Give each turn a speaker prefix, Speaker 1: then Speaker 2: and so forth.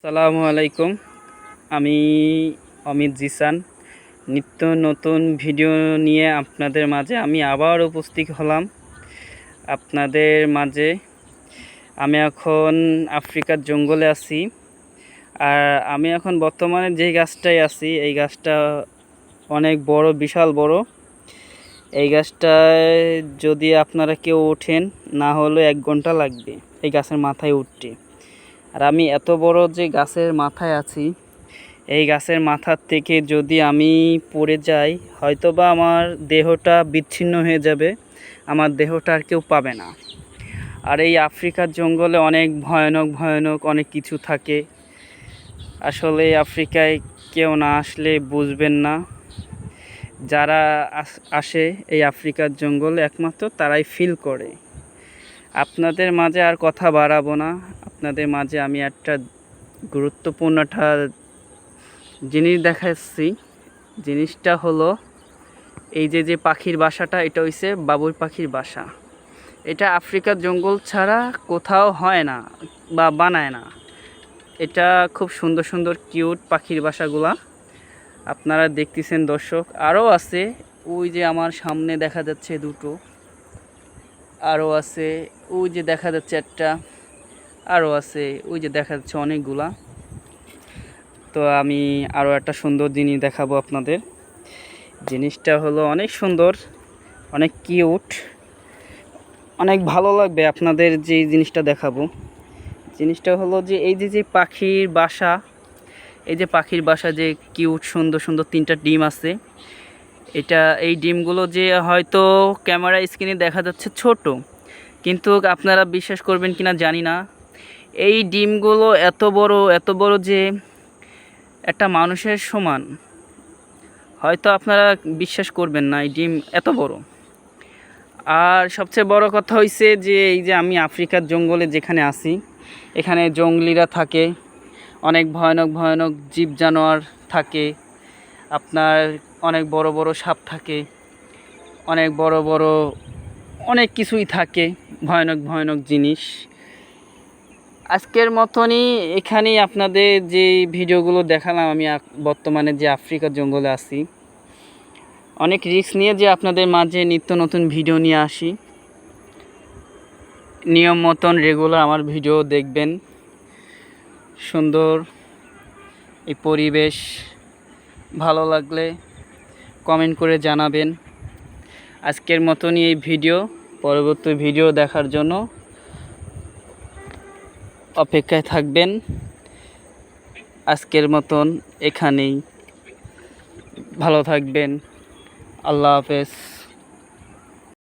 Speaker 1: আসসালামু আলাইকুম। আমি অমিত জিসান নিত্য নতুন ভিডিও নিয়ে আপনাদের মাঝে আমি আবার উপস্থিত হলাম আপনাদের মাঝে। আমি এখন আফ্রিকার জঙ্গলে আছি। আর আমি এখন বর্তমানে যে গাছটায় আছি এই গাছটা অনেক বড়, বিশাল বড়। এই গাছটায় যদি আপনারা কেউ ওঠেন না হলে 1 ঘন্টা লাগবে এই গাছের মাথায় উঠতে। আর আমি এত বড় যে গাছের মাথায় আছি, এই গাছের মাথার থেকে যদি আমি পড়ে যাই হয়তোবা আমার দেহটা বিচ্ছিন্ন হয়ে যাবে, আমার দেহটা আর কেউ পাবে না। আর এই আফ্রিকার জঙ্গলে অনেক ভয়ানক ভয়ানক অনেক কিছু থাকে। আসলে আফ্রিকায় কেউ না আসলে বুঝবেন না। যারা আসে এই আফ্রিকার জঙ্গলে একমাত্র তারাই ফিল করে। আপনাদের মাঝে আর কথা বাড়াবো না। আপনাদের মাঝে আমি একটা গুরুত্বপূর্ণ জিনিস দেখাচ্ছি। জিনিসটা হলো এই যে পাখির বাসাটা, এটা হইছে বাবুই পাখির বাসা। এটা আফ্রিকার জঙ্গল ছাড়া কোথাও হয় না বা বানায় না। এটা খুব সুন্দর সুন্দর কিউট পাখির বাসাগুলা আপনারা দেখতেছেন দর্শক। আরও আছে, ওই যে আমার সামনে দেখা যাচ্ছে দুটো, আরও আছে ওই যে দেখা যাচ্ছে একটা, আরও আছে ওই যে দেখা যাচ্ছে অনেকগুলা। তো আমি আরও একটা সুন্দর জিনিস দেখাবো আপনাদের। জিনিসটা হলো অনেক সুন্দর, অনেক কিউট, অনেক ভালো লাগবে আপনাদের যে জিনিসটা দেখাবো। জিনিসটা হলো যে এই যে পাখির বাসা, এই যে পাখির বাসা যে কিউট সুন্দর সুন্দর 3টা ডিম আছে। এই ডিমগুলো যে হয়তো ক্যামেরা স্ক্রিনে দেখা যাচ্ছে ছোট, কিন্তু আপনারা বিশ্বাস করবেন কিনা জানি না, এই ডিমগুলো এত বড় যে একটা মানুষের সমান। হয়তো আপনারা বিশ্বাস করবেন না এই ডিম এত বড়। আর সবচেয়ে বড় কথা হইছে যে এই যে আমি আফ্রিকার জঙ্গলে যেখানে আছি, এখানে জঙ্গলিরা থাকে, অনেক ভয়ানক ভয়ানক জীব জানোয়ার থাকে, আপনার অনেক বড় বড় সাপ থাকে, অনেক বড় বড় অনেক কিছুই থাকে, ভয়ানক ভয়ানক জিনিস। আজকের মতনই এখানেই আপনাদের যে ভিডিওগুলো দেখালাম। আমি বর্তমানে যে আফ্রিকার জঙ্গলে আছি, অনেক রিস্ক নিয়ে যে আপনাদের মাঝে নিত্য নতুন ভিডিও নিয়ে আসি। নিয়ম মতন রেগুলার আমার ভিডিও দেখবেন। সুন্দর এই পরিবেশ ভালো লাগলে কমেন্ট করে জানাবেন। আজকের মতনই এই ভিডিও, পরবর্তী ভিডিও দেখার জন্য অপেক্ষায় থাকবেন। আজকের মতন এখানেই, ভালো থাকবেন। আল্লাহ হাফেজ।